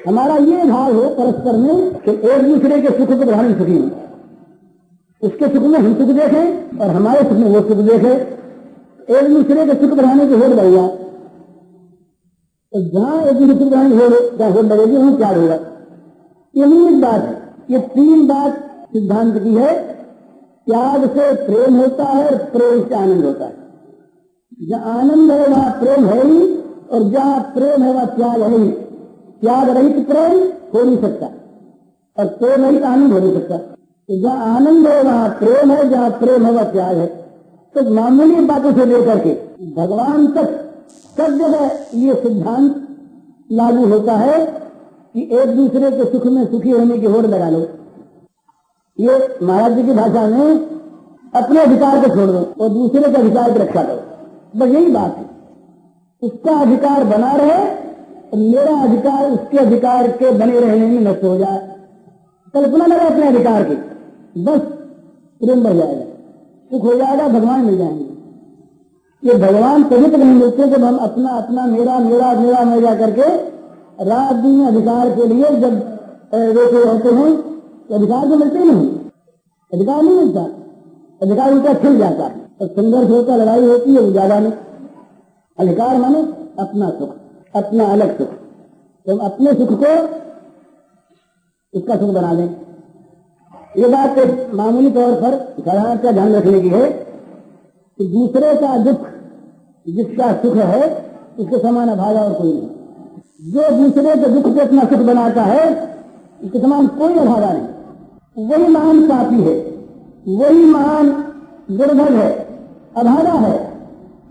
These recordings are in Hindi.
हमारा ये भाव हो परस्पर में कि एक दूसरे के सुख को बढ़ाने सुखी हो, उसके सुख में हम सुख देखें और हमारे सुख में वो सुख देखे, एक दूसरे के सुख बढ़ाने की होड़ बढ़ जाए। तो जहां एक दूसरे सुख बढ़ाने की होड़ बढ़ेगी वहां प्यार होगा। ये मूल बात है। ये तीन बात सिद्धांत की है। त्याग से प्रेम होता है और प्रेम से आनंद होता है। जहाँ आनंद है वहां प्रेम है ही, और जहाँ प्रेम है वहां त्याग है ही। त्याग रहित प्रेम हो नहीं सकता और प्रेम रहित आनंद हो नहीं सकता। तो जहाँ आनंद है वहां प्रेम है, जहाँ प्रेम है वह त्याग है। तो मामूली बातों से लेकर के भगवान तक सब जगह ये सिद्धांत लागू होता है कि एक दूसरे के सुख में सुखी होने की होड़ लगा लो। ये महाराज जी की भाषा में अपने अधिकार को छोड़ दो और दूसरे के अधिकार की रक्षा करो, बस यही बात है। उसका अधिकार बना रहे और मेरा अधिकार उसके अधिकार के बने रहने में नष्ट हो जाए। कल्पना लगा अपने अधिकार की, बस प्रेम बढ़ जाएगा, सुख हो जाएगा, भगवान मिल जाएंगे। ये भगवान कभी तक नहीं मिलते जब हम अपना अपना मेरा मेरा मेरा मैं जा करके रात दिन अधिकार के लिए जब रोके रहते हैं तो अधिकार तो मिलते नहीं, अधिकार नहीं मिलता, अधिकार उनका छिल जाता है और संघर्ष होता, लड़ाई होती है, वो ज्यादा नहीं। अधिकार माने अपना सुख, अपना अलग सुख। तो हम अपने सुख को उसका सुख बना दें। ये बात मामूली तौर पर साधारण का ध्यान रखने की है कि दूसरे का दुख जिसका सुख है उसके समान अभागा और कोई नहीं। जो दूसरे के दुख को अपना सुख बनाता है उसके समान कोई अभागा नहीं। वही महान पापी है, वही महान दुर्भग है, अभागा है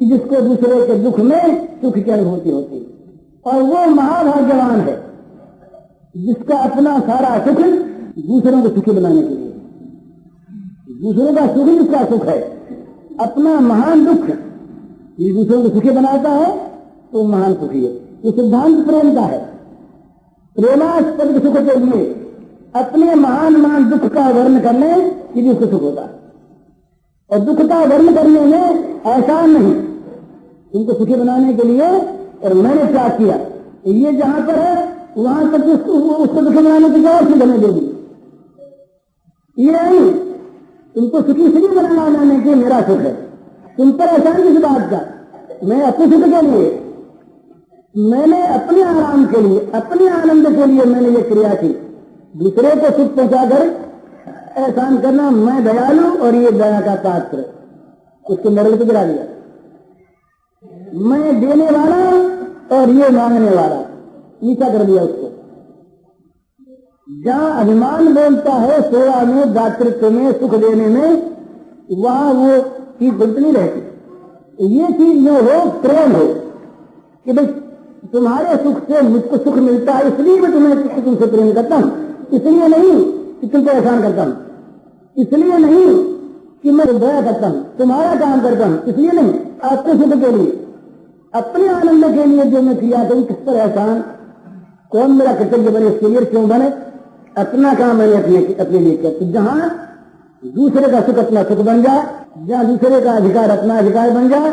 कि जिसको दूसरे के दुख में सुख की अनुभूति होती है। और वो महाभाग्यवान है जिसका अपना सारा सुख दूसरों को सुखी बनाने के लिए, दूसरों का सुख जिसका सुख है, अपना महान दुख ये दूसरों को सुखी बनाता है तो महान सुखी है। ये सिद्धांत प्रेम का है। प्रेमास्पद सुख के लिए अपने महान महान दुख का वर्ण करने के लिए उसको सुख होता है। और दुख का वर्ण करने में आसान नहीं, उनको सुखी बनाने के लिए। और मैंने क्या किया, ये जहां पर है वहां तक उसको सुखी बनाने की क्या सुख हमें दे दी। ये नहीं, तुमको सुखी इसलिए बनाने के मेरा सुख है, तुम पर आसान किस बात का। मैं अपने सुख के लिए, मैंने अपने आराम के लिए, अपने आनंद के लिए मैंने ये क्रिया की। दूसरे को सुख पहुंचाकर एहसान करना, मैं दयालु और ये दया का पात्र, उसको मरल को गिरा दिया। मैं देने वाला और ये मांगने वाला, नीचा कर दिया उसको। जहां अभिमान बोलता है सेवा में, दातृत्व में, सुख देने में, वहां वो चीज बनती नहीं रहती। ये चीज जो हो प्रेम हो कि भाई तुम्हारे सुख से मुझको सुख मिलता है, इसलिए मैं तुम्हें तुमसे प्रेम करता हूं, इसलिए नहीं कि तुम पर एहसान करता हूं, इसलिए नहीं कि मैं दया करता हूं, तुम्हारा काम करता हूं, इसलिए नहीं, अपने सुख के लिए, अपने आनंद के लिए जो मैं क्रिया करूं, किस पर एहसान, कौन मेरा कृतज्ञ बने, इसके लिए क्यों बने, अपना काम मैंने अपने लिए किया। तो जहां दूसरे का सुख अपना सुख बन जाए, जहां दूसरे का अधिकार अपना अधिकार बन जाए,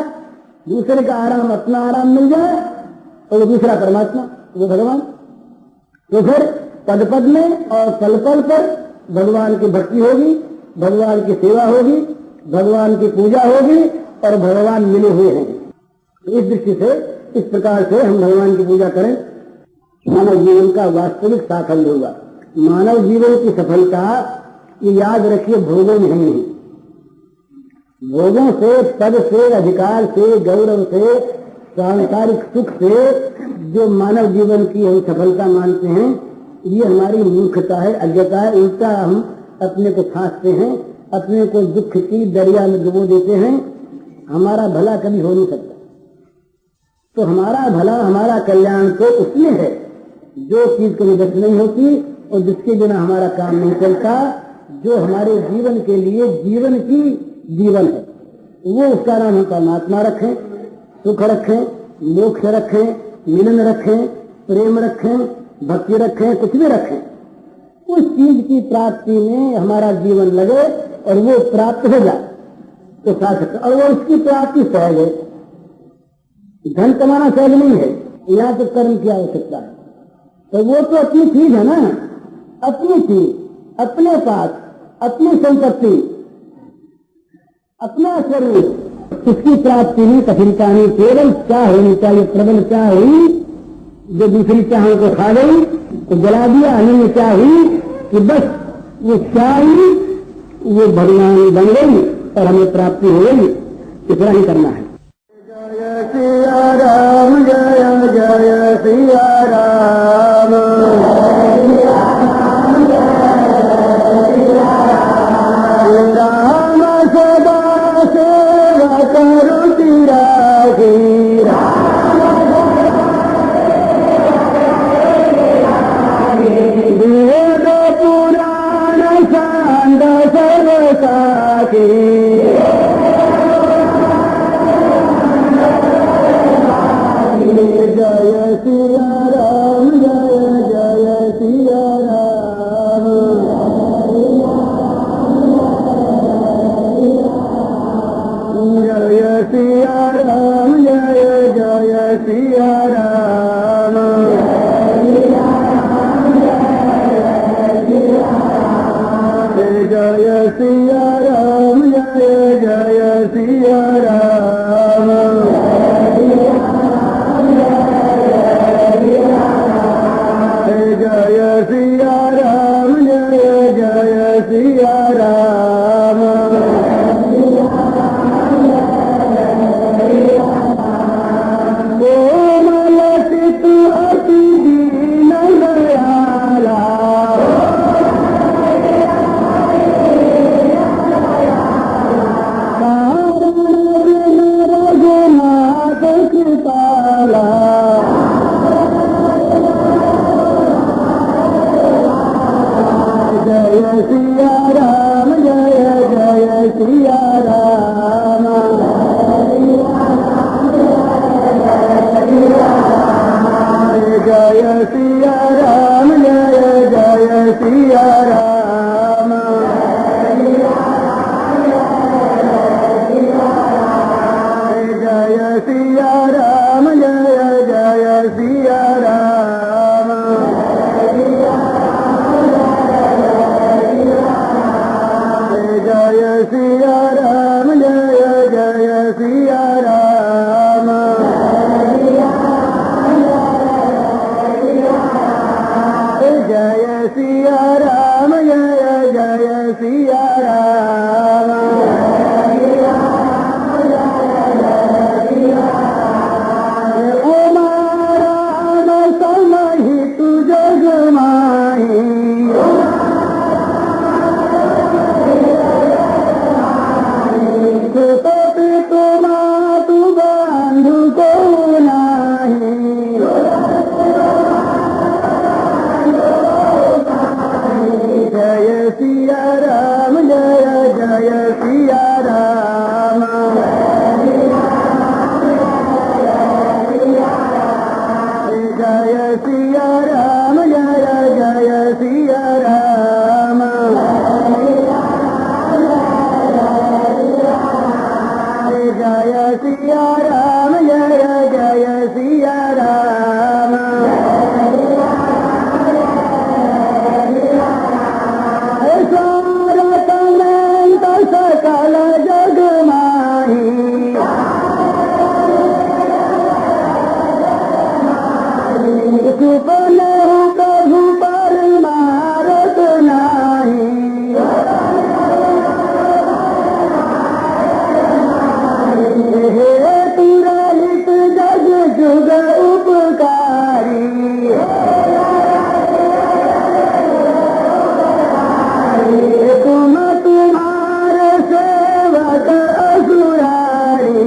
दूसरे का आराम अपना आराम मिल जाए, और वो दूसरा परमात्मा, वो भगवान। तो फिर पद पद में और पल पल पर भगवान की भक्ति होगी, भगवान की सेवा होगी, भगवान की पूजा होगी और भगवान मिले हुए हैं। इस दृष्टि से, इस प्रकार से हम भगवान की पूजा करें, मानव जीवन का वास्तविक साफल्य होगा। मानव जीवन की सफलता ये याद रखिए भोगों में नहीं, भोगों से, पद से, अधिकार से, गौरव से, सांसारिक सुख से जो मानव जीवन की हम सफलता मानते हैं, ये हमारी मूर्खता है, अज्ञता है। उल्टा हम अपने को फांसते हैं, अपने को दुख की दरिया में डुबो देते हैं। हमारा भला कभी हो नहीं सकता। तो हमारा भला, हमारा कल्याण तो उसमें है जो चीज कभी दस्त नहीं होती और जिसके बिना हमारा काम नहीं चलता, जो हमारे जीवन के लिए जीवन की जीवन है, वो उसका नाम हम परमात्मा रखें, सुख रखें, मोक्ष रखें, मिलन रखें, प्रेम रखें, भक्ति रखें, कुछ भी रखें। उस चीज की प्राप्ति में हमारा जीवन लगे और वो प्राप्त हो जाए तो सार्थक। और वो उसकी प्राप्ति सहज है। धन कमाना सहज नहीं है, यहाँ तो कर्म की आवश्यकता है। तो वो तो अपनी चीज है ना, अपनी चीज, अपने पास, अपनी संपत्ति, अपना स्वरूप, इसकी प्राप्ति में कठिनता नहीं, केवल चाह होनी चाहिए, प्रबल चाह हुई जो दूसरी चाहों को खा गई तो जला दिया, अनन्य चाह हुई कि बस वो चाह ही वो भगवान बन गई और हमें प्राप्ति हो गई, इतना ही करना है। जय सिया राम, जय जय सिया राम, राम सदा सेवा करो तेरा वेद पुराण सांद सर्वसाखी जय सिया राम, जय जय सिया राम, जय सिया राम, जय जय सिया राम, जय सिया राम, जय जय सिया राम, जय सिया राम, जय जय सिया राम, कोमल चित अति दीन दयाला, रघुनाथ कृपाला, जय सिया राम, जय जय सिया राम, जय सिया राम, जय जय सिया राम, जय सिया राम, जय जय सिया राम, जय सिया राम, जय जय सिया राम, जय सिया राम, जय जय सिया राम, उमाराम समहित जग माही, पितु मातु बंधु को नाही, जय सिया राम, जय जय सिया राम, जय सिया राम, जय जय सिया राम, जय सिया राम, जय जय सिया राम, सकल जग माही, सुपने प्रभु पर मारत नाही, हे तुरहित जग जुग उपकारी, तुम तुम्हारे सेवक असुरारी,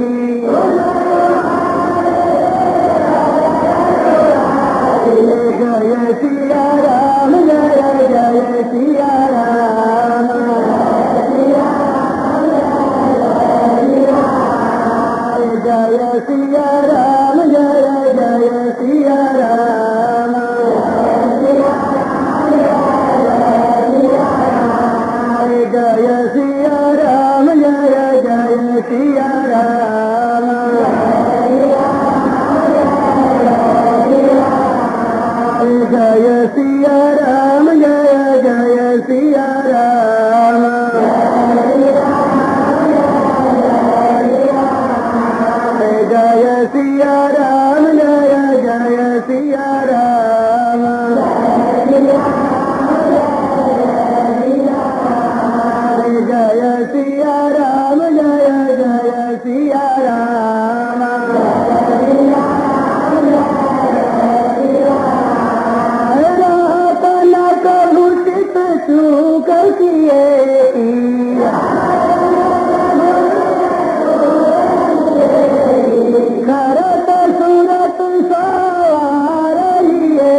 जय सिया राम, जय जय सिया राम, जय सिया राम, जय जय सिया राम, जय सिया राम, जय जय सिया राम, जय सिया राम जय जय सिया राम जय सिया राम जय जय सिया राम जय सिया राम जय जय सिया राम रात न कभू चित चूक किए करत सूरत सवार लिए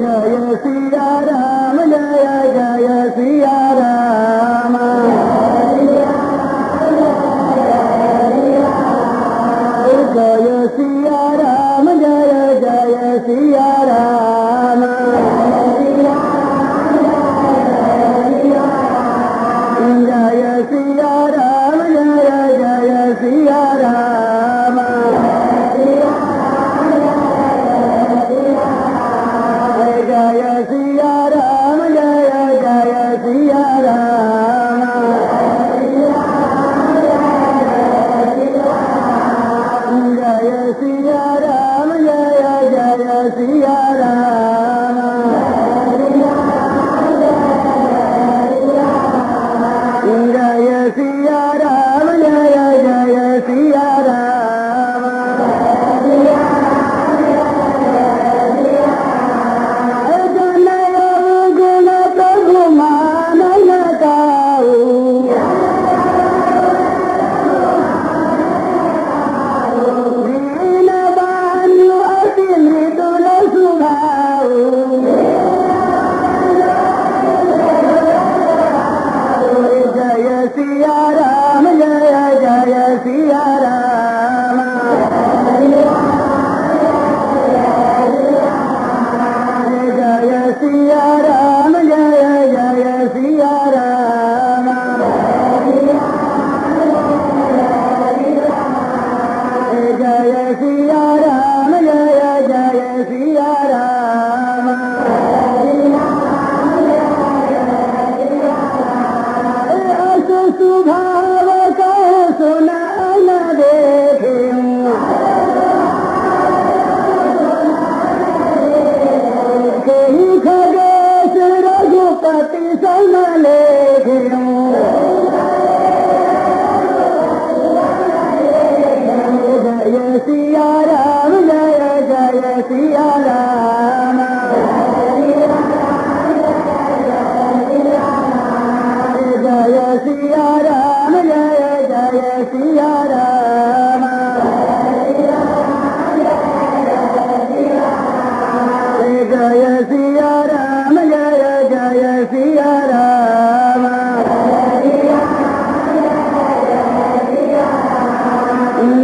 जय सिया राम जय जय सिया राम जय सिया राम जय जय सिया राम जय सिया राम जय जय सिया राम जय सिया राम जय जय सिया राम जय सिया राम जय जय सिया राम जय सिया राम जय जय सिया राम जनय गुण प्रभु मान लगाऊ दीन बानु अति मृदुल सुभाऊ जय सिया राम जय जय सिया राम जय सिया राम जय जय सिया राम जय सिया राम जय जय सिया राम अस सुभाव को सुना न देखूं कहीं खगेश रघुपति सन लेखूं जय सिया राम जय जय सिया राम जय सिया राम जय जय सिया राम जय सिया राम जय जय सिया राम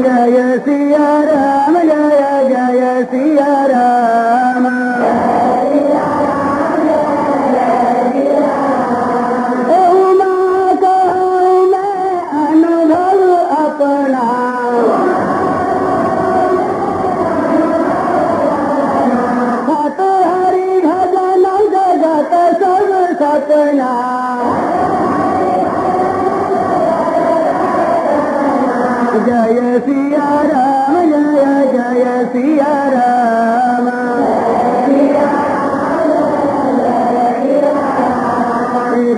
जय सिया राम जय जय सिया राम उमा कहूँ मैं अनुभव अपना हत हरि भजन जगत सब सपना जय सिया राम जय जय सिया राम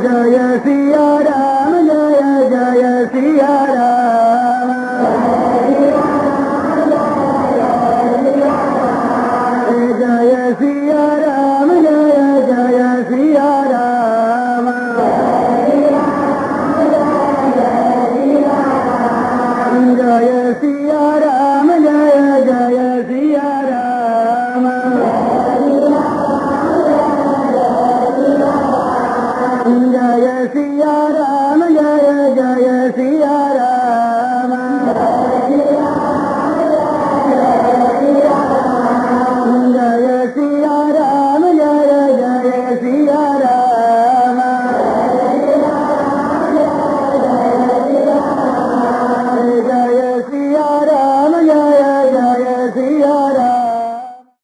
जय सिया राम जय जय सिया राम जय सिया राम जय जय सिया राम जय सिया राम